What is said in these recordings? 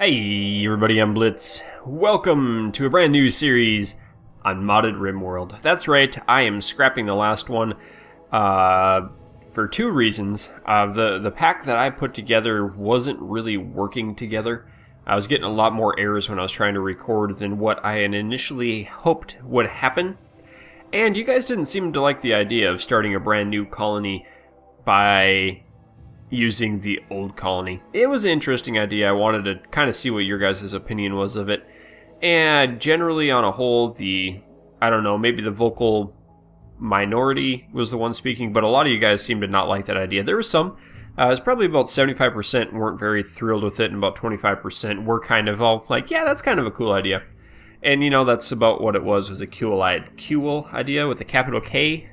Hey everybody, I'm Blitz. Welcome to a brand new series on modded RimWorld. That's right, I am scrapping the last one for two reasons. The pack that I put together wasn't really working together. I was getting a lot more errors when I was trying to record than what I had initially hoped would happen. And you guys didn't seem to like the idea of starting a brand new colony by using the old colony. It was an interesting idea. I wanted to kind of see what your guys' opinion was of it. And generally on a whole, I don't know, maybe the vocal minority was the one speaking, but a lot of you guys seemed to not like that idea. There was some. It was probably about 75% weren't very thrilled with it, and about 25% were kind of all like, yeah, that's kind of a cool idea. And you know, that's about what it was a cool idea with a capital K.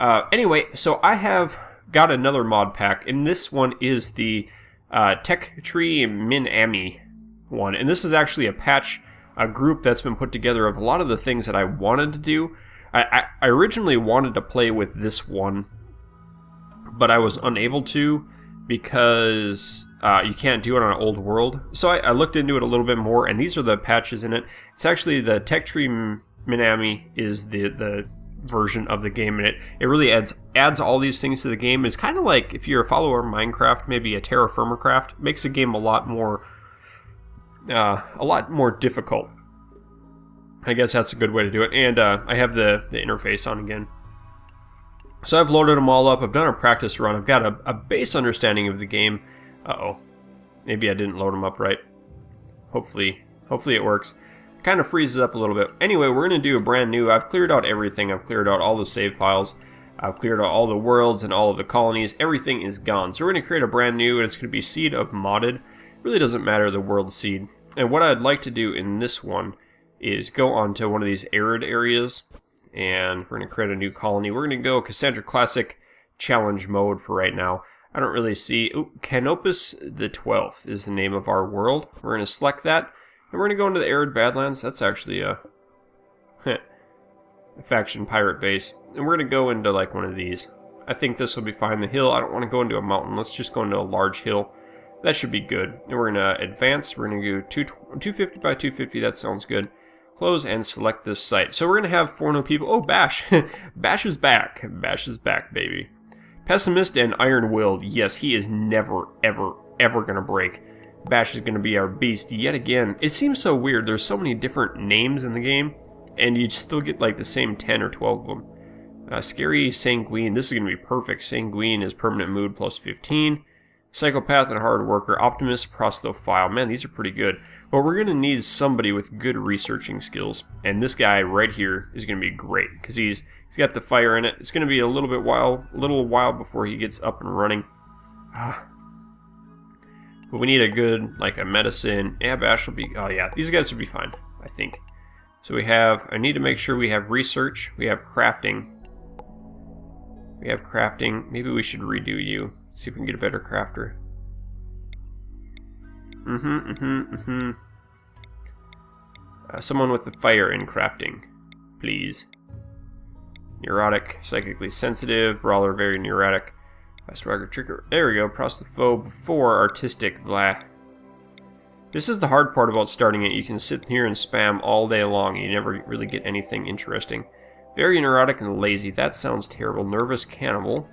Anyway, so I have got another mod pack, and this one is the TechTreeMinami one, and this is actually a group that's been put together of a lot of the things that I wanted to do. I originally wanted to play with this one, but I was unable to because you can't do it on an old world. So I looked into it a little bit more, and these are the patches in it. It's actually the TechTreeMinami is the version of the game, and it really adds all these things to the game. It's kind of like if you're a follower of Minecraft, maybe a Terra Firma Craft, makes the game a lot more difficult. I guess that's a good way to do it. And I have the interface on again. So I've loaded them all up. I've done a practice run. I've got a base understanding of the game. Maybe I didn't load them up right. Hopefully it works. Kind of freezes up a little bit. Anyway, we're going to do a brand new. I've cleared out everything. I've cleared out all the save files. I've cleared out all the worlds and all of the colonies. Everything is gone. So we're going to create a brand new, and it's going to be seed of modded. It really doesn't matter the world seed. And what I'd like to do in this one is go on to one of these arid areas, and we're going to create a new colony. We're going to go Cassandra Classic Challenge mode for right now. I don't really see... Canopus the 12th is the name of our world. We're going to select that. And we're going to go into the Arid Badlands. That's actually a faction pirate base. And we're going to go into like one of these. I think this will be fine. The hill, I don't want to go into a mountain. Let's just go into a large hill. That should be good. And we're going to advance. We're going to go 250 by 250. That sounds good. Close and select this site. So we're going to have 4 new people. Oh, Bash. Bash is back. Bash is back, baby. Pessimist and Iron-Willed. Yes, he is never, ever, ever going to break. Bash is going to be our beast yet again. It seems so weird. There's so many different names in the game, and you still get like the same 10 or 12 of them. Scary Sanguine. This is going to be perfect. Sanguine is permanent mood plus 15. Psychopath and Hard Worker. Optimist, Prostophile. Man, these are pretty good. But we're going to need somebody with good researching skills. And this guy right here is going to be great, because he's got the fire in it. It's going to be a little while before he gets up and running. But we need a good, like a medicine. Yeah, Bash will be... Oh yeah, these guys will be fine, I think. So we have... I need to make sure we have research. We have crafting. We have crafting. Maybe we should redo you. See if we can get a better crafter. Someone with the fire in crafting, please. Neurotic, psychically sensitive, brawler, very neurotic. Striker, trigger. There we go. Prostophobe 4, artistic, blah. This is the hard part about starting it. You can sit here and spam all day long. You never really get anything interesting. Very neurotic and lazy. That sounds terrible. Nervous cannibal.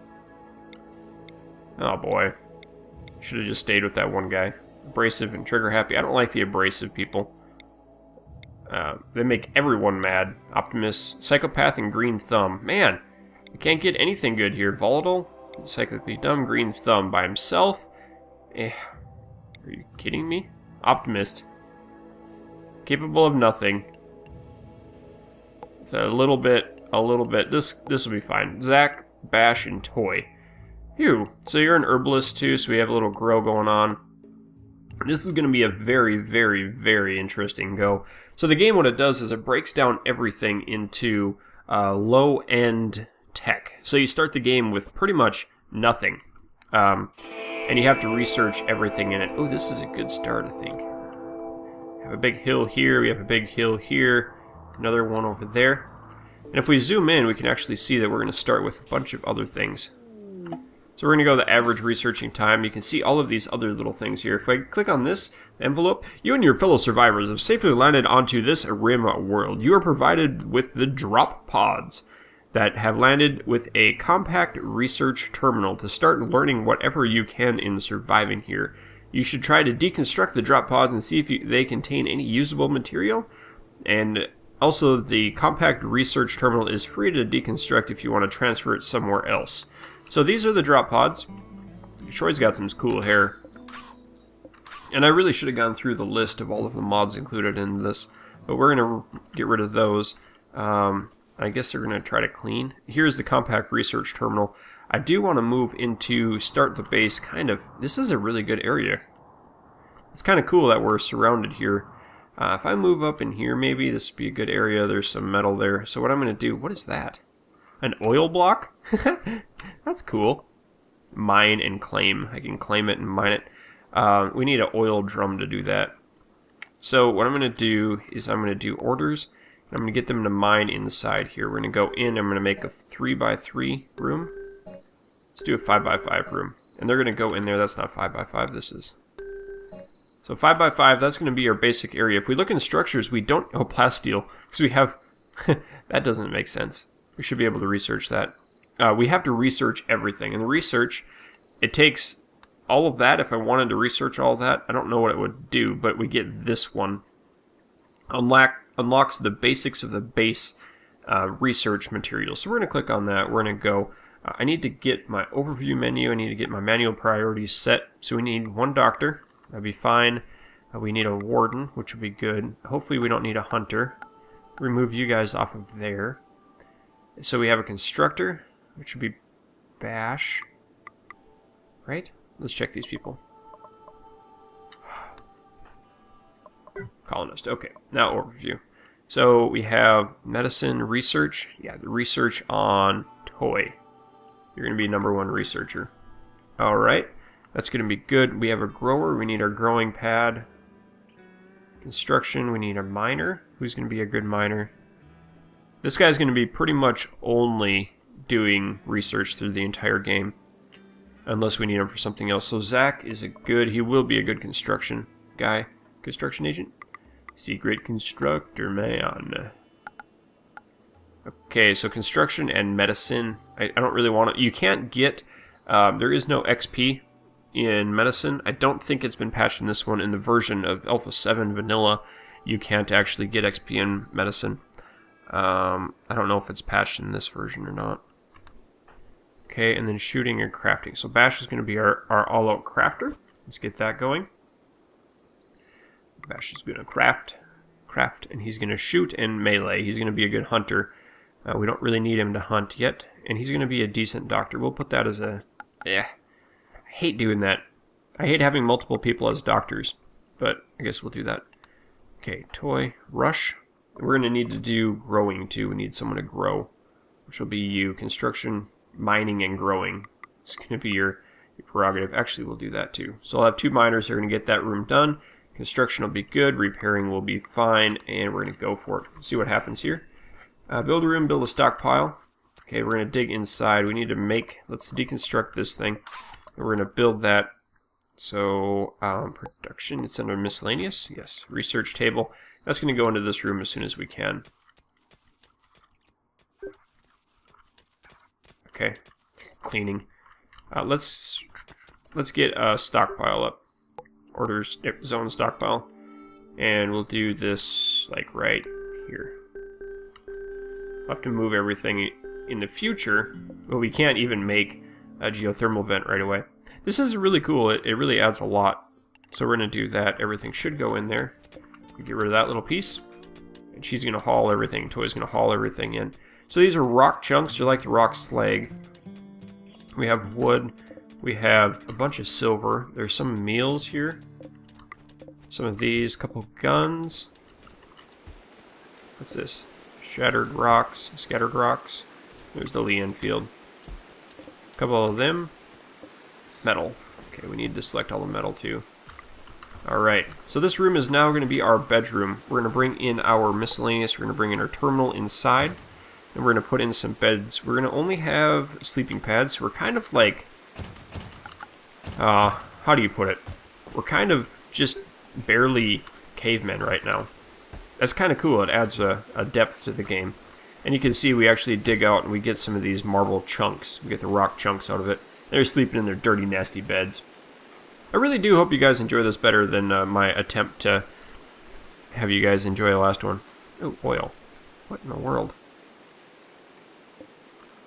Oh boy. Should have just stayed with that one guy. Abrasive and trigger happy. I don't like the abrasive people. They make everyone mad. Optimist, psychopath, and green thumb. Man, I can't get anything good here. Volatile. Psychically dumb, green thumb by himself. Are you kidding me? Optimist. Capable of nothing. It's a little bit. This will be fine. Zach, Bash, and Toy. Phew. So you're an herbalist too, so we have a little grow going on. This is going to be a very, very, very interesting go. So the game, what it does is it breaks down everything into low-end tech. So you start the game with pretty much nothing. And you have to research everything in it. Oh, this is a good start, I think. We have a big hill here. We have a big hill here. Another one over there. And if we zoom in, we can actually see that we're going to start with a bunch of other things. So we're going to go to the average researching time. You can see all of these other little things here. If I click on this envelope, you and your fellow survivors have safely landed onto this Rim world. You are provided with the drop pods that have landed with a compact research terminal to start learning whatever you can in surviving here. You should try to deconstruct the drop pods and see if they contain any usable material. And also, the compact research terminal is free to deconstruct if you want to transfer it somewhere else. So these are the drop pods. Troy's got some cool hair. And I really should have gone through the list of all of the mods included in this, but we're going to get rid of those. I guess they're going to try to clean. Here's the compact research terminal. I do want to move into start the base kind of. This is a really good area. It's kind of cool that we're surrounded here. If I move up in here, maybe this would be a good area. There's some metal there. So what I'm going to do, what is that? An oil block? That's cool. Mine and claim. I can claim it and mine it. We need an oil drum to do that. So what I'm going to do is I'm going to do orders. I'm going to get them to mine inside here. We're going to go in. I'm going to make a 3x3 room. Let's do a 5x5 room. And they're going to go in there. That's not 5x5. This is. So 5x5, that's going to be our basic area. If we look in structures, we don't... Oh, plasteel. Because we have... That doesn't make sense. We should be able to research that. We have to research everything. And the research, it takes all of that. If I wanted to research all of that, I don't know what it would do, but we get this one. Unlocks the basics of the base research material. So we're going to click on that. We're going to go... I need to get my overview menu. I need to get my manual priorities set. So we need one doctor. That'd be fine. We need a warden, which would be good. Hopefully we don't need a hunter. Remove you guys off of there. So we have a constructor, which would be Bash. Right? Let's check these people. Colonist. Okay, now overview. So we have medicine research. Yeah, the research on toy. You're going to be #1 researcher. Alright, that's going to be good. We have a grower. We need our growing pad. Construction. We need a miner. Who's going to be a good miner? This guy's going to be pretty much only doing research through the entire game. Unless we need him for something else. So Zach is he will be a good construction guy. Construction agent? Secret constructor, man. Okay, so construction and medicine. I don't really want to... You can't get... there is no XP in medicine. I don't think it's been patched in this one. In the version of Alpha 7 Vanilla, you can't actually get XP in medicine. I don't know if it's patched in this version or not. Okay, and then shooting and crafting. So Bash is going to be our all-out crafter. Let's get that going. Bash is going to craft, and he's going to shoot and melee. He's going to be a good hunter. We don't really need him to hunt yet, and he's going to be a decent doctor. We'll put that as a... I hate doing that. I hate having multiple people as doctors, but I guess we'll do that. Okay, toy, rush. We're going to need to do growing too. We need someone to grow, which will be you. Construction, mining, and growing. It's going to be your prerogative. Actually, we'll do that too. So I'll have 2 miners who are going to get that room done. Construction will be good. Repairing will be fine, and we're going to go for it. See what happens here. Build a room, build a stockpile. Okay, we're going to dig inside. We need to make... Let's deconstruct this thing. And we're going to build that. So, production, it's under miscellaneous. Yes, research table. That's going to go into this room as soon as we can. Okay, cleaning. Let's get a stockpile up. Orders, zone stockpile. And we'll do this, like, right here. We'll have to move everything in the future, but we can't even make a geothermal vent right away. This is really cool. It really adds a lot. So we're going to do that. Everything should go in there. We get rid of that little piece. And she's going to haul everything. Toy's going to haul everything in. So these are rock chunks. They're like the rock slag. We have wood. We have a bunch of silver. There's some meals here. Some of these. Couple guns. What's this? Shattered rocks. Scattered rocks. There's the Lee Enfield. A couple of them. Metal. Okay, we need to select all the metal too. Alright, so this room is now going to be our bedroom. We're going to bring in our miscellaneous. We're going to bring in our terminal inside. And we're going to put in some beds. We're going to only have sleeping pads, so we're kind of like How do you put it? We're kind of just barely cavemen right now. That's kind of cool. It adds a depth to the game. And you can see we actually dig out and we get some of these marble chunks. We get the rock chunks out of it. They're sleeping in their dirty, nasty beds. I really do hope you guys enjoy this better than my attempt to have you guys enjoy the last one. Oh, oil. What in the world?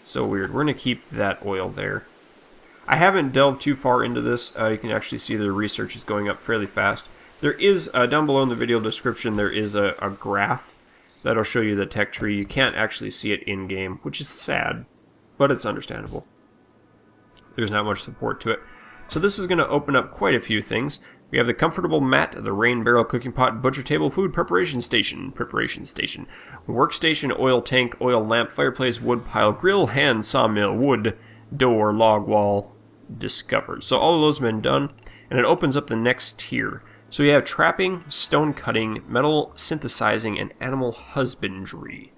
So weird. We're going to keep that oil there. I haven't delved too far into this. You can actually see the research is going up fairly fast. There is, down below in the video description, there is a graph that'll show you the tech tree. You can't actually see it in-game, which is sad, but it's understandable. There's not much support to it. So this is going to open up quite a few things. We have the comfortable mat, the rain barrel, cooking pot, butcher table, food preparation station, workstation, oil tank, oil lamp, fireplace, wood pile, grill, hand, sawmill, wood, door, log wall, discovered. So all of those have been done, and it opens up the next tier. So we have trapping, stone cutting, metal synthesizing, and animal husbandry.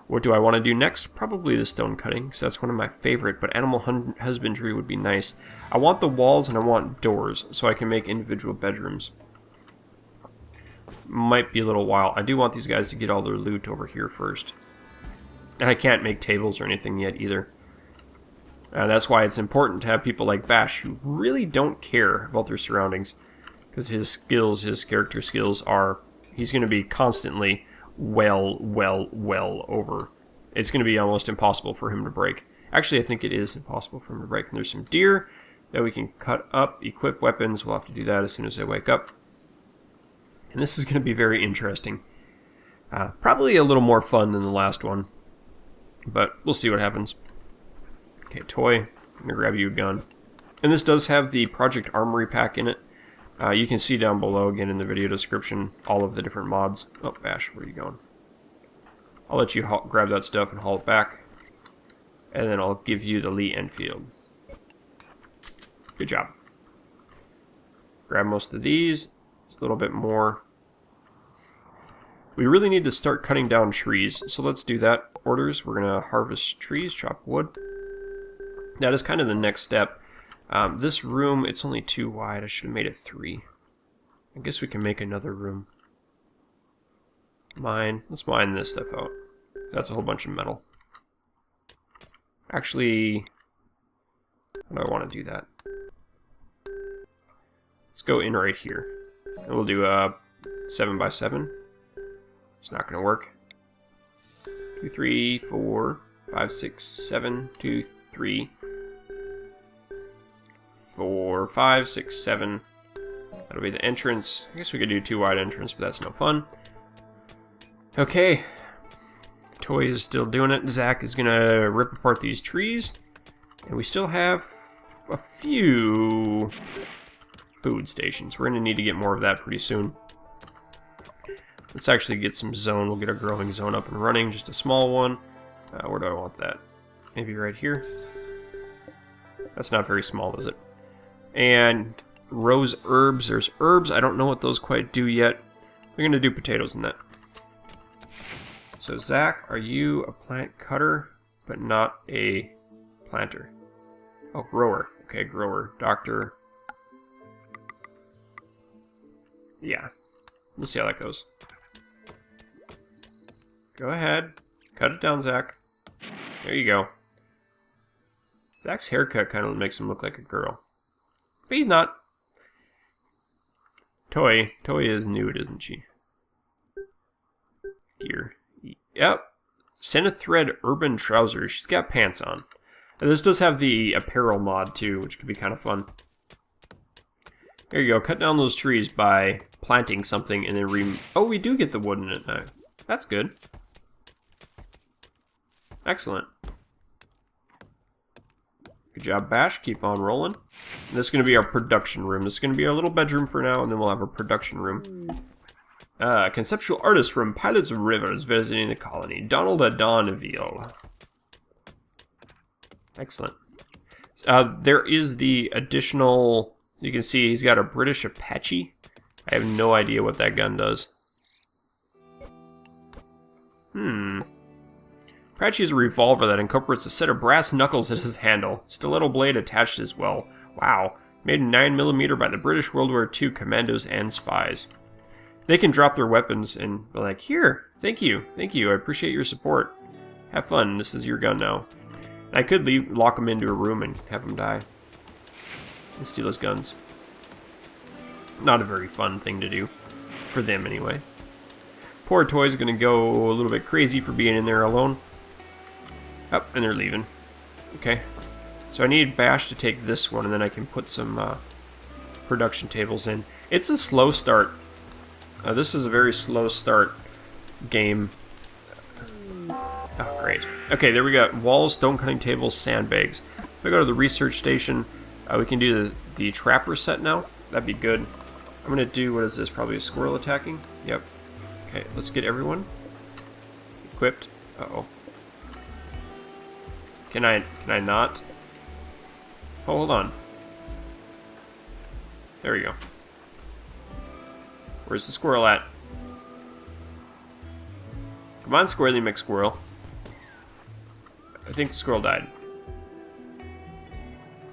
What do I want to do next? Probably the stone cutting, because that's one of my favorite, but animal husbandry would be nice. I want the walls and I want doors, so I can make individual bedrooms. Might be a little while. I do want these guys to get all their loot over here first. And I can't make tables or anything yet either. That's why it's important to have people like Bash who really don't care about their surroundings. Because his skills, his character skills are... He's going to be constantly well over. It's going to be almost impossible for him to break. Actually, I think it is impossible for him to break. And there's some deer that we can cut up, equip weapons. We'll have to do that as soon as I wake up. And this is going to be very interesting. Probably a little more fun than the last one. But we'll see what happens. Okay, toy. I'm going to grab you a gun. And this does have the Project Armory pack in it. You can see down below, again in the video description, all of the different mods. Oh, Bash, where are you going? I'll let you grab that stuff and haul it back. And then I'll give you the Lee Enfield. Good job. Grab most of these. Just a little bit more. We really need to start cutting down trees, so let's do that. Orders, we're going to harvest trees, chop wood. That is kind of the next step. This room, it's only 2 wide. I should have made it 3. I guess we can make another room. Let's mine this stuff out. That's a whole bunch of metal. Actually, how do I want to do that? Let's go in right here. And we'll do a 7x7. It's not going to work. 2, 3, 4, 5, 6, 7, 2, 3, 4, 5, 6, 7. That'll be the entrance. I guess we could do 2 wide entrance, but that's no fun. Okay. Toy is still doing it. Zach is going to rip apart these trees. And we still have a few food stations. We're going to need to get more of that pretty soon. Let's actually get some zone. We'll get a growing zone up and running. Just a small one. Where do I want that? Maybe right here? That's not very small, is it? And rose herbs. There's herbs. I don't know what those quite do yet. We're going to do potatoes in that. So Zach, are you a plant cutter, but not a planter? Oh, grower. Okay, grower. Doctor. Yeah. Let's see how that goes. Go ahead. Cut it down, Zach. There you go. Zach's haircut kind of makes him look like a girl. But he's not. Toy is nude, isn't she? Gear. Yep. Thread urban trousers. She's got pants on. And this does have the apparel mod too, which could be kind of fun. There you go. Cut down those trees by planting something and then oh, we do get the wood in it now. That's good. Excellent. Good job, Bash. Keep on rolling. And this is going to be our production room. This is going to be our little bedroom for now, and then we'll have our production room. Conceptual artist from Pilots of Rivers visiting the colony. Donald Adonville. Excellent. There is the additional... You can see he's got a British Apache. I have no idea what that gun does. Prachi has a revolver that incorporates a set of brass knuckles as his handle. Stiletto blade attached as well. Wow. Made in 9mm by the British World War II commandos and spies. They can drop their weapons and be like, here, thank you, I appreciate your support. Have fun, this is your gun now. And I could lock him into a room and have him die. And steal his guns. Not a very fun thing to do. For them, anyway. Poor toys are going to go a little bit crazy for being in there alone. Oh, and they're leaving. Okay. So I need Bash to take this one, and then I can put some production tables in. It's a slow start. This is a very slow start game. Oh, great. Okay, there we go. Walls, stone cutting tables, sandbags. If I go to the research station, we can do the trapper set now. That'd be good. I'm going to do, what is this? Probably a squirrel attacking? Yep. Okay, let's get everyone equipped. Uh-oh. Can I not? Oh, hold on. There we go. Where's the squirrel at? Come on, Squirrely McSquirrel. I think the squirrel died.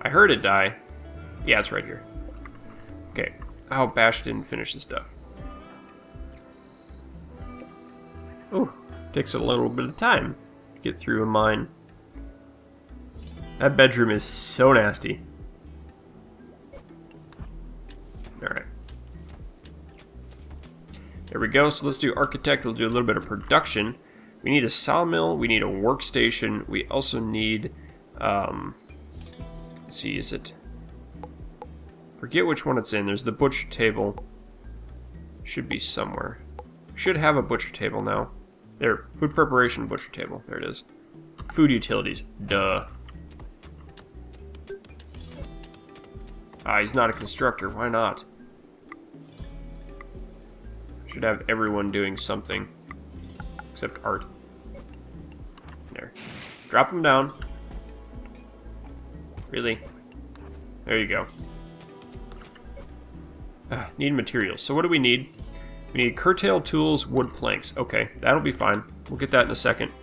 I heard it die. Yeah, it's right here. Okay. Oh, Bash didn't finish the stuff. Oh, takes a little bit of time to get through a mine. That bedroom is so nasty. Alright. There we go. So let's do architect. We'll do a little bit of production. We need a sawmill. We need a workstation. We also need, let's see, is it? Forget which one it's in. There's the butcher table. Should be somewhere. Should have a butcher table now. There, food preparation butcher table. There it is. Food utilities. Duh. Ah, he's not a constructor. Why not? Should have everyone doing something. Except art. There. Drop him down. Really? There you go. Need materials. So what do we need? We need curtail tools, wood planks. Okay, that'll be fine. We'll get that in a second.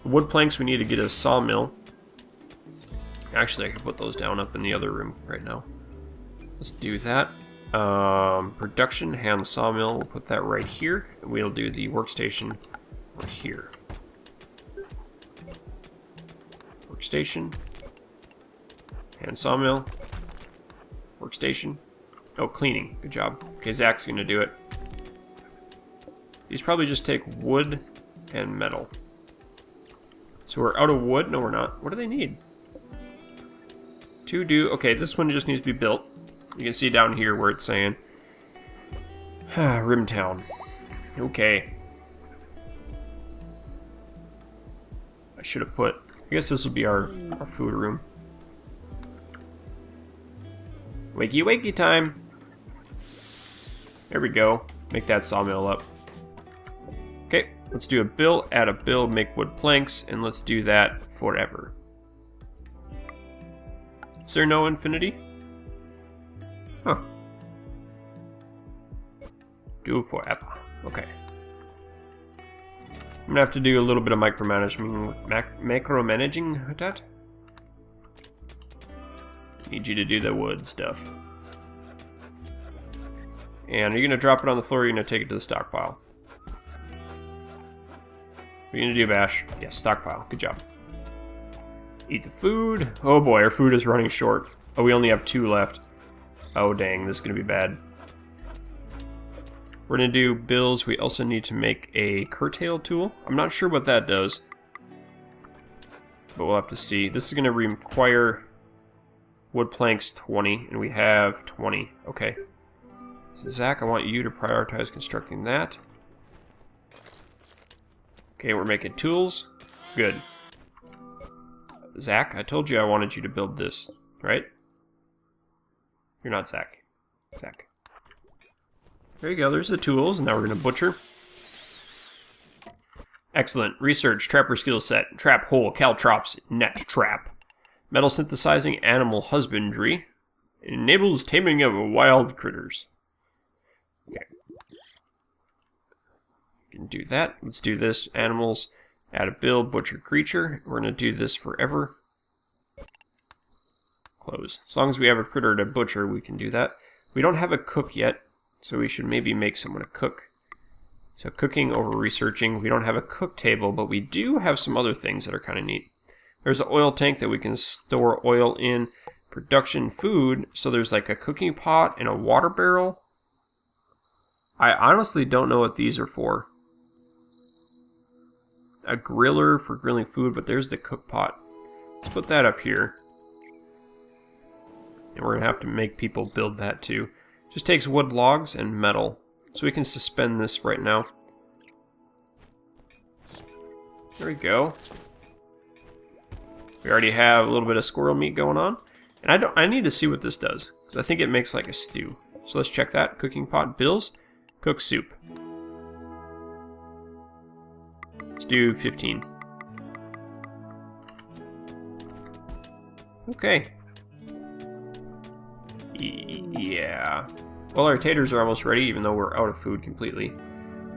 The wood planks, we need to get a sawmill. Actually, I can put those down up in the other room right now. Let's do that. Production, hand sawmill, we'll put that right here. And we'll do the workstation right here. Workstation. Hand sawmill. Workstation. Oh, cleaning. Good job. Okay, Zach's gonna do it. These probably just take wood and metal. So we're out of wood? No, we're not. What do they need? To do... Okay, this one just needs to be built. You can see down here where it's saying... Rimtown. Okay. I should have put... I guess this will be our food room. Wakey wakey time! There we go. Make that sawmill up. Okay, let's do a build, add a build, make wood planks, and let's do that forever. Is there no infinity? Huh. Do forever. Okay. I'm gonna have to do a little bit of macromanaging with that. Need you to do the wood stuff. And are you gonna drop it on the floor or are you gonna take it to the stockpile? What are you gonna do, Bash? Yes, stockpile. Good job. Eat the food. Oh boy, our food is running short. Oh, we only have 2 left. Oh dang, this is gonna be bad. We're gonna do bills. We also need to make a curtail tool. I'm not sure what that does, but we'll have to see. This is gonna require wood planks 20, and we have 20. Okay. So Zach, I want you to prioritize constructing that. Okay, we're making tools. Good. Zach, I told you I wanted you to build this, right? You're not Zach. Zach. There you go, there's the tools, and now we're going to butcher. Excellent. Research, trapper skill set, trap hole, caltrops, net trap. Metal synthesizing, animal husbandry. It enables taming of wild critters. Okay. We can do that. Let's do this. Animals. Add a build, butcher creature. We're going to do this forever. Close. As long as we have a critter to butcher, we can do that. We don't have a cook yet, so we should maybe make someone a cook. So cooking over researching. We don't have a cook table, but we do have some other things that are kind of neat. There's an oil tank that we can store oil in. Production food. So there's like a cooking pot and a water barrel. I honestly don't know what these are for. A griller for grilling food, but there's the cook pot. Let's put that up here. And we're going to have to make people build that too. Just takes wood, logs, and metal. So we can suspend this right now. There we go. We already have a little bit of squirrel meat going on. And I need to see what this does, because I think it makes like a stew. So let's check that. Cooking pot, bills, cook soup. Let's do 15. Okay. Yeah. Well, our taters are almost ready, even though we're out of food completely.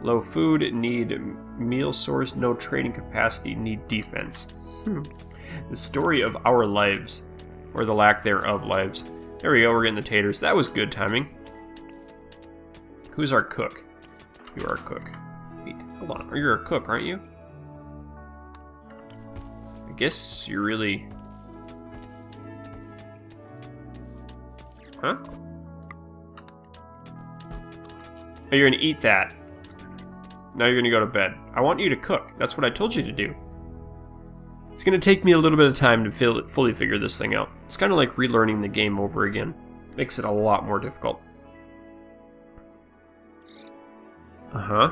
Low food, need meal source, no trading capacity, need defense. The story of our lives. Or the lack thereof lives. There we go, we're getting the taters. That was good timing. Who's our cook? You are a cook. Wait, hold on. You're a cook, aren't you? I guess you're really... Huh? Oh, you're gonna eat that. Now you're gonna go to bed. I want you to cook. That's what I told you to do. It's gonna take me a little bit of time to fully figure this thing out. It's kind of like relearning the game over again. Makes it a lot more difficult. Uh-huh.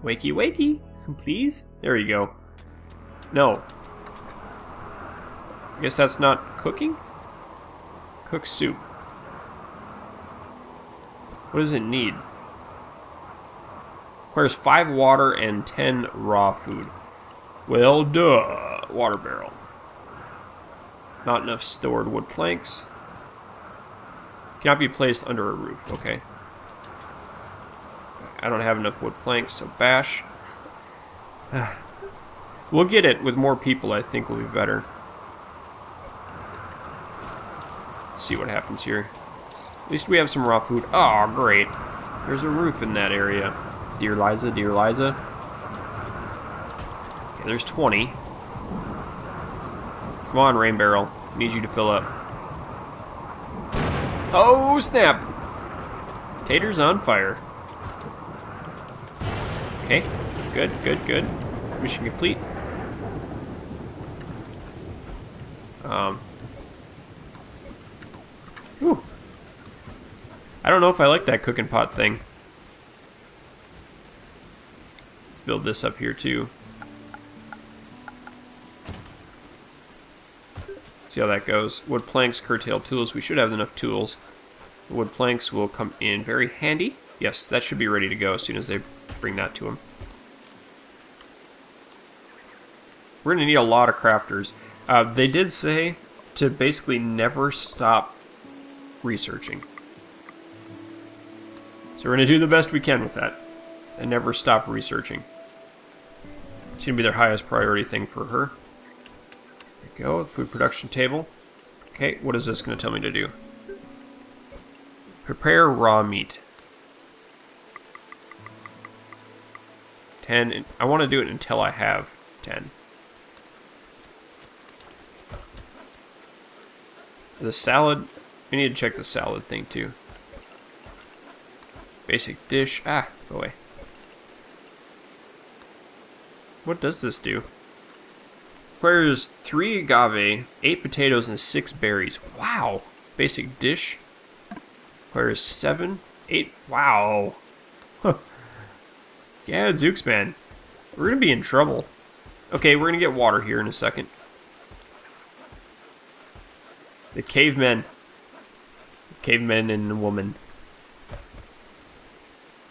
Wakey, wakey, please. There you go. No. I guess that's not cooking? Cook soup. What does it need? Requires 5 water and 10 raw food. Well, duh. Water barrel. Not enough stored wood planks. Cannot be placed under a roof. Okay. I don't have enough wood planks, so bash. We'll get it with more people, I think will be better. See what happens here. At least we have some raw food. Oh, great. There's a roof in that area. Dear Liza, dear Liza. Okay, there's 20. Come on, rain barrel. Need you to fill up. Oh, snap! Taters on fire. Okay, good, good, good. Mission complete. Whew. I don't know if I like that cooking pot thing. Let's build this up here too. See how that goes. Wood planks, curtail tools. We should have enough tools. The wood planks will come in very handy. Yes, that should be ready to go as soon as they bring that to them. We're going to need a lot of crafters. They did say to basically never stop researching. So we're going to do the best we can with that. And never stop researching. It's going to be their highest priority thing for her. There we go, food production table. Okay, what is this going to tell me to do? Prepare raw meat. 10. I want to do it until I have 10. The salad. We need to check the salad thing too. Basic dish. Ah, go away. What does this do? Requires 3 agave, 8 potatoes, and 6 berries. Wow. Basic dish. Requires 7, 8. Wow. Huh. Yeah, Zooks, man. We're going to be in trouble. Okay, we're going to get water here in a second. The cavemen. Cavemen and the woman.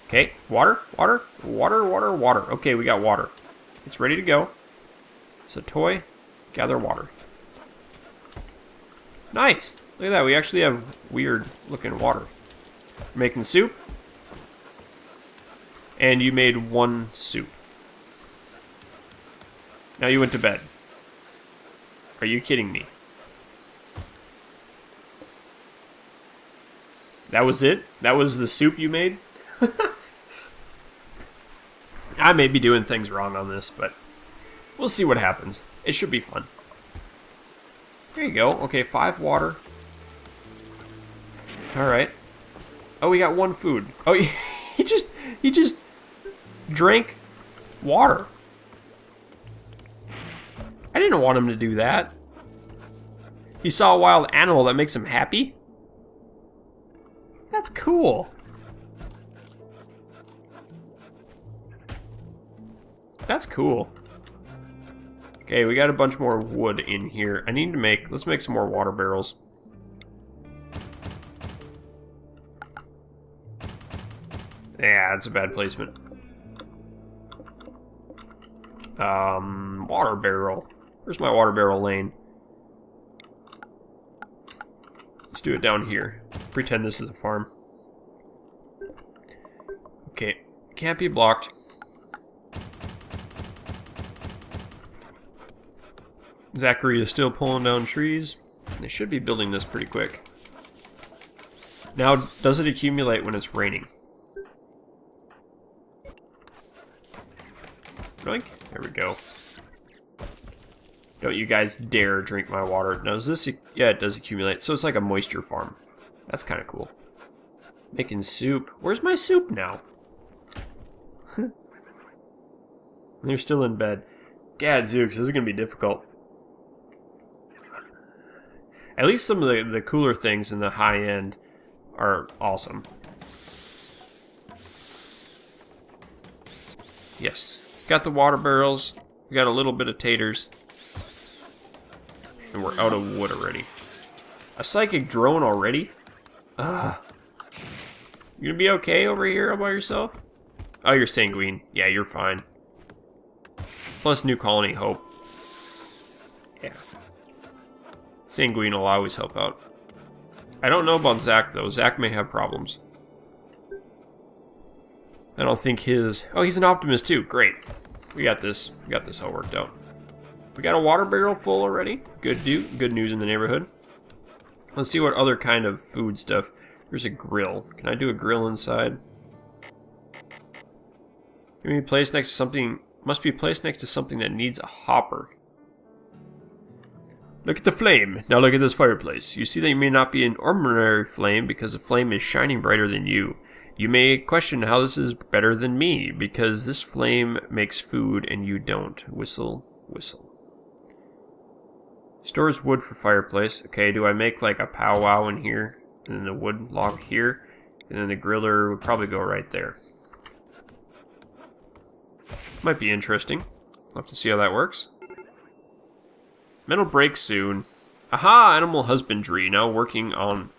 Okay, water, water, water, water, water. Okay, we got water. It's ready to go. So toy, gather water. Nice. Look at that. We actually have weird looking water. We're making soup. And you made 1 soup. Now you went to bed. Are you kidding me? That was it? That was the soup you made? I may be doing things wrong on this, but we'll see what happens. It should be fun. There you go. Okay, 5 water. Alright. Oh, we got 1 food. Oh, he just drank water. I didn't want him to do that. He saw a wild animal that makes him happy? That's cool. That's cool. Okay, we got a bunch more wood in here. Let's make some more water barrels. Yeah, that's a bad placement. Water barrel. Where's my water barrel lane? Let's do it down here. Pretend this is a farm. Okay, can't be blocked. Zachary is still pulling down trees. They should be building this pretty quick. Now, does it accumulate when it's raining? Doink. There we go. Don't you guys dare drink my water. Now, does this... Yeah, it does accumulate. So it's like a moisture farm. That's kind of cool. Making soup. Where's my soup now? They're still in bed. Gadzooks, this is going to be difficult. At least some of the cooler things in the high end are awesome. Yes. Got the water barrels. We got a little bit of taters. And we're out of wood already. A psychic drone already? Ah. You gonna be okay over here all by yourself? Oh, you're sanguine. Yeah, you're fine. Plus new colony hope. Yeah. Sanguine will always help out. I don't know about Zach, though. Zach may have problems. I don't think his... Oh, he's an optimist, too. Great. We got this. We got this all worked out. We got a water barrel full already. Good news in the neighborhood. Let's see what other kind of food stuff. There's a grill. Can I do a grill inside? Can be placed next to something... Must be placed next to something that needs a hopper. Look at the flame. Now look at this fireplace. You see that you may not be an ordinary flame because the flame is shining brighter than you. You may question how this is better than me because this flame makes food and you don't. Whistle, whistle. Stores wood for fireplace. Okay, do I make like a powwow in here? And then the wood log here? And then the griller would probably go right there. Might be interesting. We'll have to see how that works. Metal break soon. Aha! Animal husbandry. Now working on...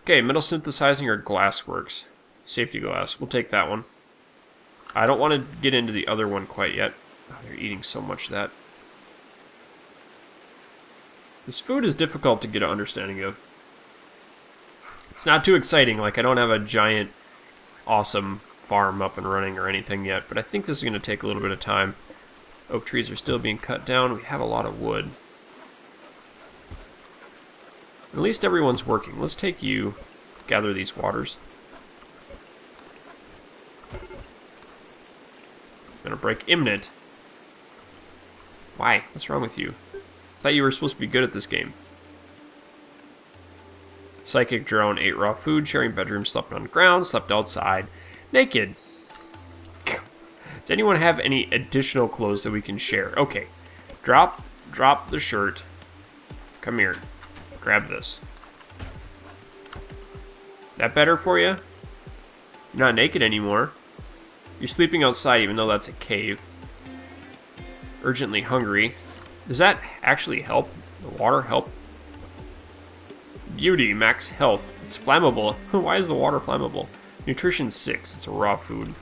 Okay, metal synthesizing or glassworks. Safety glass. We'll take that one. I don't want to get into the other one quite yet. Oh, they're eating so much of that. This food is difficult to get an understanding of. It's not too exciting. Like, I don't have a giant, awesome farm up and running or anything yet. But I think this is going to take a little bit of time. Oak trees are still being cut down. We have a lot of wood. At least everyone's working. Let's take you, gather these waters. Gonna break imminent. Why? What's wrong with you? I thought you were supposed to be good at this game. Psychic drone ate raw food, sharing bedroom, slept on ground, slept outside, naked. Does anyone have any additional clothes that we can share? Okay. Drop the shirt. Come here. Grab this. That better for you? You're not naked anymore. You're sleeping outside even though that's a cave. Urgently hungry. Does that actually help? The water help? Beauty, max health. It's flammable. Why is the water flammable? Nutrition 6. It's a raw food.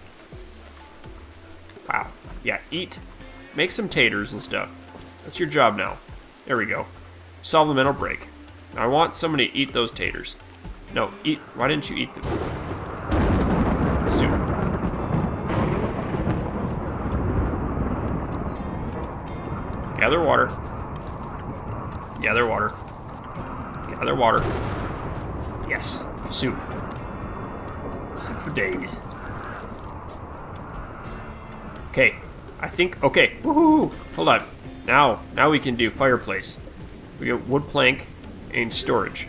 Wow. Yeah, eat. Make some taters and stuff. That's your job now. There we go. Solve the mental break. Now I want somebody to eat those taters. No, eat. Why didn't you eat them? Soup. Gather water. Gather water. Gather water. Yes. Soup. Soup for days. Okay. I think... Okay. Woohoo! Hold on. Now we can do fireplace. We got wood plank and storage.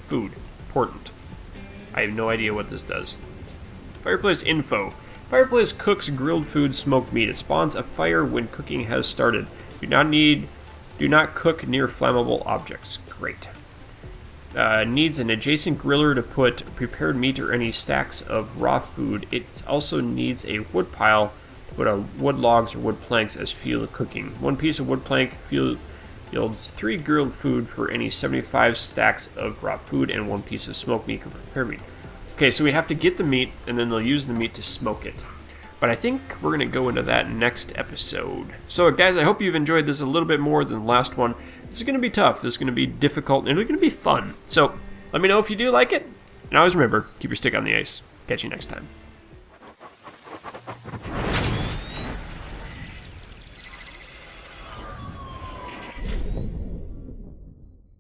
Food. Important. I have no idea what this does. Fireplace info. Fireplace cooks grilled food, smoked meat. It spawns a fire when cooking has started. Do not cook near flammable objects. Great. Needs an adjacent griller to put prepared meat or any stacks of raw food. It also needs a wood pile to put wood logs or wood planks as fuel of cooking. One piece of wood plank yields 3 grilled food for any 75 stacks of raw food, and 1 piece of smoked meat or prepared meat. Okay, so we have to get the meat, and then they'll use the meat to smoke it. But I think we're going to go into that next episode. So guys, I hope you've enjoyed this a little bit more than the last one. This is going to be tough, this is going to be difficult, and it's going to be fun. So let me know if you do like it, and always remember, keep your stick on the ice. Catch you next time.